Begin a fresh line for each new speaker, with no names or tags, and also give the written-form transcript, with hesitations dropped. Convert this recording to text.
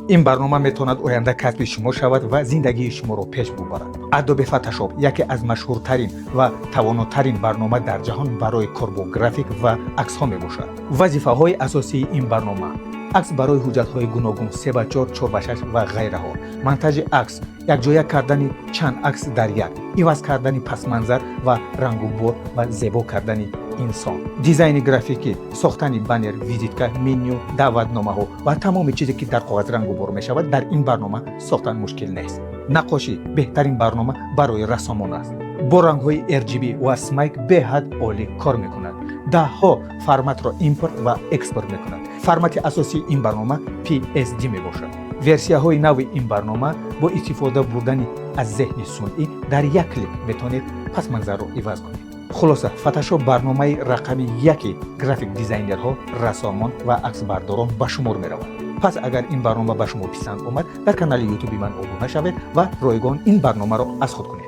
این برنامه میتواند آینده کسب شما شود و زندگی شما را پیش ببرد. ادوبی فتوشاپ یکی از مشهورترین و تواناترین برنامه در جهان برای کار با گرافیک و عکس ها میباشد. وظیفه های اساسی این برنامه: عکس برای حجت های گوناگون 3x4 4x6 و غیره ها، مونتاژ عکس، یکجایی کردن چند عکس در یک، عوض کردن پس منظر و رنگ و بو و زیبا کردن انسان، دیزاین گرافیکی، ساختن بنر، ویزیتکارت، منیو، دعوتنامه ها و تمام چیزی که در کاغذ رنگ و بو می شود در این برنامه ساختن مشکل نیست. نقاشی بهترین برنامه برای رسامان است. با رنگ های RGB و سمایک به حد عالی کار میکند. ده ها فرمت را ایمپورت و اکسپورت میکند. فرمت اساسی این برنامه PSD می باشد. ورسیه های نو این برنامه با استفاده بردن از ذهن صنعی در یک کلیک میتونید پس منظر را عوض کنید. خلاصه فتوشاپ برنامه رقمی یکی گرافیک دیزاینرها، رسامان و عکس برداران به شمار می رود. پس اگر این برنامه به شما پسند آمد در کانال یوتیوب من عضو شوید و رایگان این برنامه را از خود کنید.